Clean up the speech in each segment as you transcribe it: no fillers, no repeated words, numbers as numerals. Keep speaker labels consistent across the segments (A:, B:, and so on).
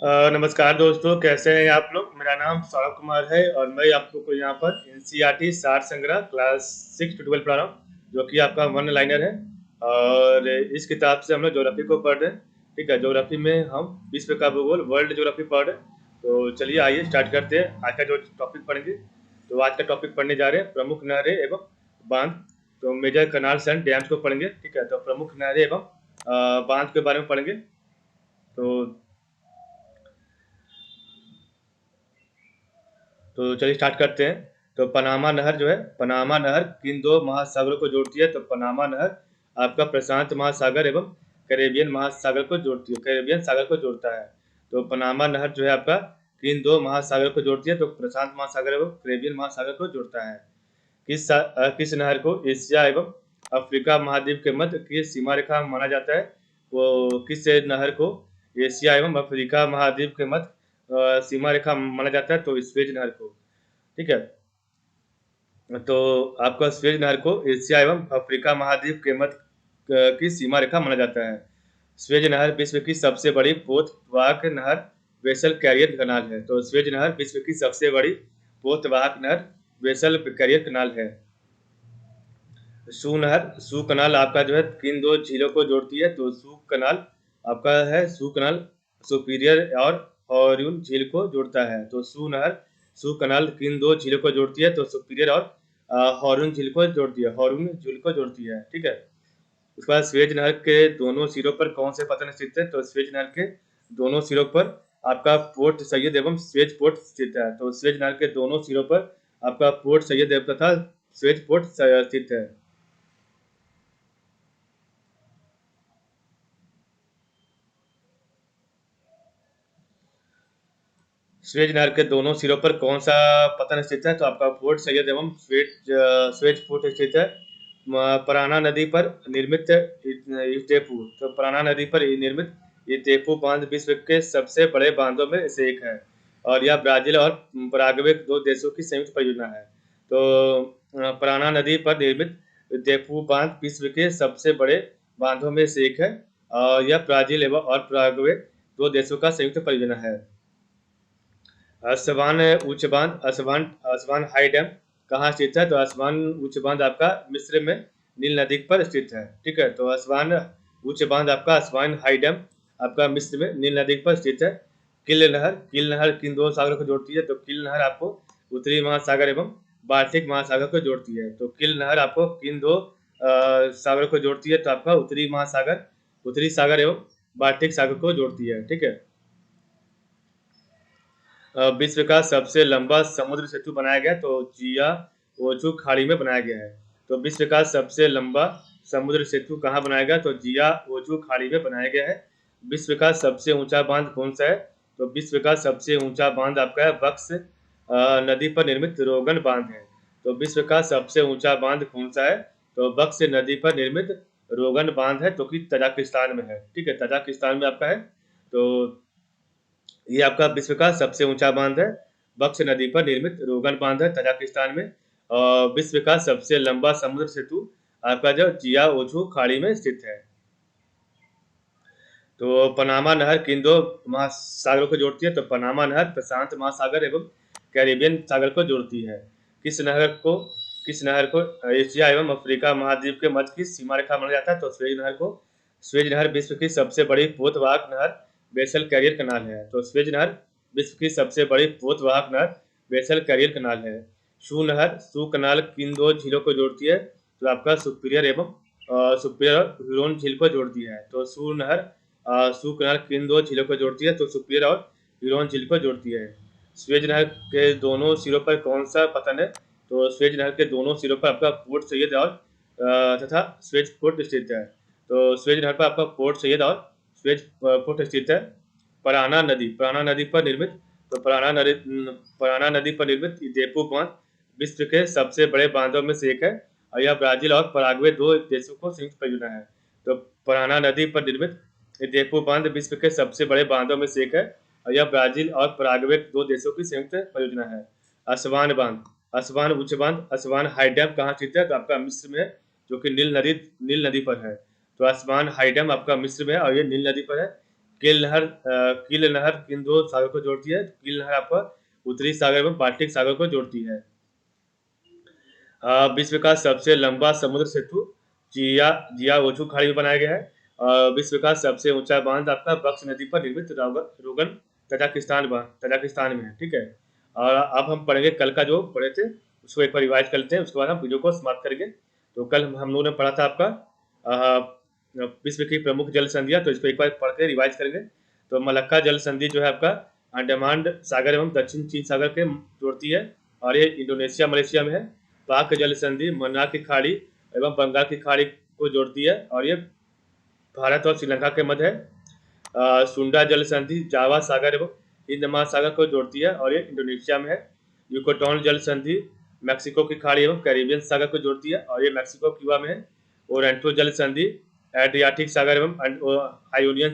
A: नमस्कार दोस्तों, कैसे हैं आप लोग? मेरा नाम सौरभ कुमार है और मैं आप लोग को यहाँ पर एनसीईआरटी सार संग्रह क्लास 6 टू 12 पढ़ा रहा हूँ, जो कि आपका वन लाइनर है। और इस किताब से हम लोग ज्योग्राफी को पढ़ रहे हैं। ठीक है, ज्योग्राफी में हम विश्व का भूगोल, वर्ल्ड ज्योग्राफी पढ़ रहे हैं। तो चलिए आइए स्टार्ट करते हैं आज का जो टॉपिक पढ़ेंगे। तो आज का टॉपिक पढ़ने जा रहे हैं प्रमुख नहरें एवं बांध। तो मेजर कनाल्स एंड डैम्स को पढ़ेंगे। ठीक है, तो प्रमुख नहरें एवं बांध के बारे में पढ़ेंगे। तो चलिए स्टार्ट करते हैं। तो पनामा नहर जो है, पनामा नहर किन दो महासागरों को जोड़ती है? तो पनामा नहर आपका प्रशांत महासागर एवं कैरेबियन महासागर को जोड़ती है, कैरेबियन सागर को जोड़ता है। तो पनामा नहर जो है आपका किन दो महासागर को जोड़ती है? तो प्रशांत महासागर एवं कैरेबियन महासागर को जोड़ता है। किस नहर को एशिया एवं अफ्रीका महाद्वीप के मध्य की सीमा रेखा माना जाता है? वो किस नहर को एशिया एवं अफ्रीका महाद्वीप के मध्य सीमा रेखा माना जाता है? तो स्वेज नहर को। ठीक है, तो आपका स्वेज नहर को एशिया एवं अफ्रीका महाद्वीप के मध्य की सीमा रेखा माना जाता है। स्वेज नहर विश्व की सबसे बड़ी पोतवाहक नहर वेसल कैरियर कनाल है। तो स्वेज नहर विश्व की सबसे बड़ी पोतवाहक नहर वेसल कैरियर कनाल है। सू नहर, सू कनाल आपका जो है किन दो झीलों को जोड़ती है? तो सू कनाल आपका है, सू कनाल सुपीरियर और हॉर्यून झील को जोड़ता है। तो सू नहर, सू कनाल किन दो झीलों को जोड़ती है? तो सुपीरियर और हॉर्यून झील को जोड़ती है, हॉर्यून झील को जोड़ती है। ठीक है, उसके बाद स्वेज नहर के दोनों सिरों पर कौन से पत्थर स्थित है? तो स्वेज नहर के दोनों सिरों पर आपका पोर्ट सैयद एवं स्वेज पोर्ट स्थित है। तो स्वेज नहर के दोनों सिरों पर आपका पोर्ट सैयद तथा स्वेज पोर्ट स्थित है। स्वेज नहर के दोनों सिरों पर कौन सा पतन स्थित है? तो आपका फोर्ट सैयद एवं स्वेज फोर्ट स्थित है। पराना नदी पर निर्मित इटेपू, तो पराना नदी पर निर्मित इटेपू बांध विश्व के सबसे बड़े बांधों में से एक है और यह ब्राजील और पराग्वे दो देशों की संयुक्त परियोजना है। तो पराना नदी पर निर्मित इटेपू बांध विश्व के सबसे बड़े बांधों में से एक है और यह ब्राजील एवं और पराग्वे दो देशों का संयुक्त परियोजना है। असवान उच्च बांध, असवान असवान हाई डैम कहाँ स्थित है? तो असवान उच्च बांध आपका मिस्र में नील नदी पर स्थित है। ठीक है, तो असवान उच्च बांध आपका असवान हाई डैम आपका मिस्र में नील नदी पर स्थित है। किल नहर किन दो सागरों को जोड़ती है? तो किल नहर आपको उत्तरी महासागर एवं बाल्टिक महासागर को जोड़ती है। तो किल नहर आपको किन दो सागर को जोड़ती है? तो आपका उत्तरी महासागर, उत्तरी सागर एवं बाल्टिक सागर को जोड़ती है। ठीक है, विश्व का सबसे लंबा समुद्र सेतु बनाया गया तो जिया ओजू खाड़ी में बनाया गया है। तो विश्व का सबसे लंबा समुद्र सेतु कहाँ बनाया गया? तो जिया ओजू खाड़ी में बनाया गया है। विश्व का सबसे ऊंचा बांध कौन सा है? तो विश्व का सबसे ऊंचा बांध आपका है बक्स नदी पर निर्मित रोगन बांध है। तो विश्व का सबसे ऊंचा बांध कौन सा है? तो बक्स नदी पर निर्मित रोगन बांध है, तो कि तजाकिस्तान में है। ठीक है, तजाकिस्तान में आपका है। तो ये आपका विश्व का सबसे ऊंचा बांध है, बक्स नदी पर निर्मित रोगन बांध है तजाकिस्तान में। और विश्व का सबसे लंबा समुद्र सेतु आपका जो जिया ओछू खाड़ी में स्थित है। तो पनामा नहर किन दो महासागरों को जोड़ती है? तो पनामा नहर प्रशांत महासागर एवं कैरिबियन सागर को जोड़ती है। किस नहर को किस नहर को एशिया एवं अफ्रीका महाद्वीप के मध्य की सीमा रेखा माना जाता है? तो स्वेज नहर को। स्वेज नहर विश्व की सबसे बड़ी पोतवाहक नहर बेसल कैरियर कनाल है। तो स्वेज नहर विश्व की सबसे बड़ी पोतवाहक नहर बेसल कैरियर कनाल है। शू नहर, शू कनाल किन दो झीलों को जोड़ती है? तो आपका सुपीरियर एवं सुपीरियर ह्यूरोन झील को जोड़ती है। तो शू नहर शू कनाल किन दो झीलों को जोड़ती है? तो सुपीरियर और ह्यूरोन झील को जोड़ती है। स्वेज नहर के दोनों सिरों पर कौन सा पतन है? तो स्वेज नहर के दोनों सिरों पर आपका पोर्ट सैयद और तथा स्वेज पोर्ट स्थित है। तो स्वेज नहर पर आपका पोर्ट सैयद और स्वेज पोर्ट स्थित है। पराना नदी पर निर्मित, तो पराना नदी पर निर्मित इटेपू बांध विश्व के सबसे बड़े बांधों में से एक है और यह ब्राजील और पराग्वे दो देशों को संयुक्त परियोजना है। तो पराना नदी पर निर्मित इटेपू बांध विश्व के सबसे बड़े बांधों में से एक है और यह ब्राजील और पराग्वे दो देशों की संयुक्त परियोजना है। असवान बांध, असवान उच्च बांध, असवान हाई डैम कहाँ स्थित है? तो आपका मिस्र में, जो कि नील नदी पर है। तो असवान हाई डैम आपका मिस्र में है और ये नील नदी पर है। कील नहर किन दो सागर को जोड़ती है? कील नहर आपका उत्तरी सागर एवं बाल्टिक सागर को जोड़ती है। विश्व का सबसे लंबा समुद्र सेतु जियाओजू खाड़ी में बनाया गया है। विश्व का सबसे ऊंचा बांध आपका बक्स नदी पर निर्मित रोगन तजाकिस्तान में है। ठीक है, और अब हम पढ़ेंगे कल का जो पढ़े थे उसको एक बार रिवाइज करते हैं, उसके बाद हम वीडियो को समाप्त करेंगे। तो कल हम लोगों ने पढ़ा था आपका विश्व की प्रमुख जल संधियां, तो इसको एक बार पढ़ के रिवाइज करेंगे। तो मलक्का जल संधि जो है आपका अंडमान सागर एवं दक्षिण चीन सागर के जोड़ती है, और ये इंडोनेशिया मलेशिया में है। पाक जल संधि मन्नार की खाड़ी एवं बंगाल की खाड़ी को जोड़ती है, और ये भारत और श्रीलंका के मध्य है। सुंडा जल संधि जावा सागर एवं हिंद महासागर को जोड़ती है, और ये इंडोनेशिया में है। यूकोटॉन जल संधि मैक्सिको की खाड़ी एवं कैरिबियन सागर को जोड़ती है, और ये मैक्सिको क्यूबा में है। ओरेंटो जल संधि एड्रियाटिक सागर एवं आयोनियन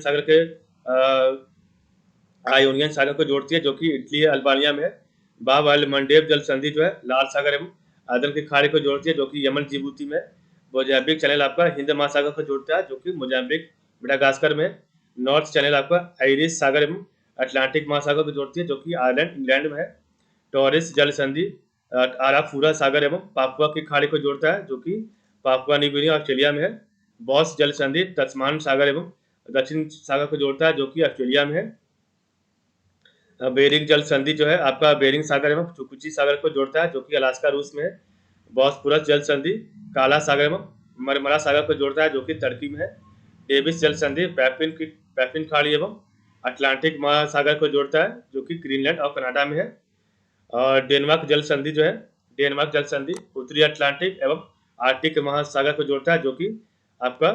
A: सागर को जोड़ती है, जो कि इटली अल्बानिया में है। बाब अल मंडेब जल संधि जो है लाल सागर एवं अदन की खाड़ी को जोड़ती है, जो कि यमन जिबूती में। मोजाम्बिक चैनल आपका हिंद महासागर को जोड़ता है, जो कि मोजाम्बिक मेडागास्कर में। नॉर्थ चैनल आपका आयरिश सागर एवं अटलांटिक महासागर को जोड़ती है, जो कि आयरलैंड इंग्लैंड में है। टॉरिस जल संधि आराफूरा सागर एवं पापुआ की खाड़ी को जोड़ता है, जो कि पापुआ न्यू गिनी ऑस्ट्रेलिया में है। बॉस जल संधि तस्मान सागर एवं दक्षिण सागर को जोड़ता है, जो कि ऑस्ट्रेलिया में है। बेरिंग जल संधि जो है आपका बेरिंग सागर एवं चुकुची सागर को जोड़ता है, जो कि अलास्का रूस में है। बॉस्फोरस जल संधि काला सागर एवं मरमरा सागर को जोड़ता है, जो कि टर्की में है। डेविस जल संधि पैफिन खाड़ी एवं अटलांटिक महासागर को जोड़ता है, जो कि ग्रीनलैंड और कनाडा में है। और डेनमार्क जल संधि जो है डेनमार्क जल संधि उत्तरी अटलांटिक एवं आर्कटिक महासागर को जोड़ता है, जो कि आपका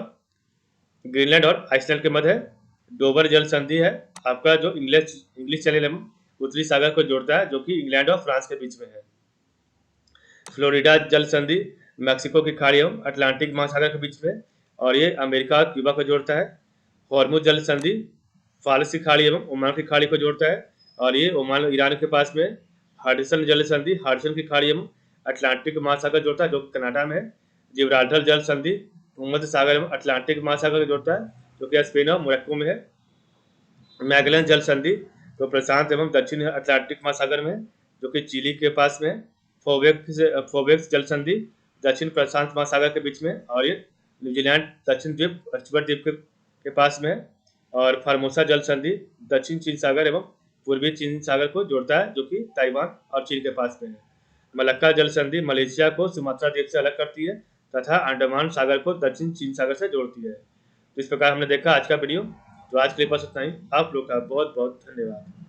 A: ग्रीनलैंड और आइसलैंड के मध्य है। डोबर जल संधि है आपका जो इंग्लिश चैनल एवं उत्तरी सागर को जोड़ता है, जो कि इंग्लैंड और फ्रांस के बीच में है। फ्लोरिडा जल संधि मैक्सिको की खाड़ी एवं अटलांटिक महासागर के बीच में, और ये अमेरिका और क्यूबा को जोड़ता है। हॉर्मुज जल संधि फारस की खाड़ी एवं ओमान की खाड़ी को जोड़ता है, और ये ओमान ईरान के पास में। हडसन जल संधि हडसन की खाड़ी एवं अटलांटिक महासागर जोड़ता है, जो कनाडा में है। जिब्राल्टर जल संधि भूमध्य सागर एवं अटलांटिक महासागर को जोड़ता है, जो कि स्पेन और मोरक्को में है। मैगलन जल संधि तो प्रशांत एवं दक्षिण अटलांटिक महासागर में, जो कि चिली के पास में है। फोबेक्स जल संधि दक्षिण प्रशांत महासागर के बीच में, और ये न्यूजीलैंड दक्षिण द्वीप स्टुअर्ट द्वीप के पास में है। और फार्मोसा जल संधि दक्षिण चीन सागर एवं पूर्वी चीन सागर को जोड़ता है, जो कि ताइवान और चीन के पास में है। मलक्का जल संधि मलेशिया को सुमात्रा द्वीप से अलग करती है तथा अंडमान सागर को दक्षिण चीन सागर से जोड़ती है। तो इस प्रकार हमने देखा आज का वीडियो। तो आज के लिए बस इतना ही। आप लोग का बहुत बहुत धन्यवाद।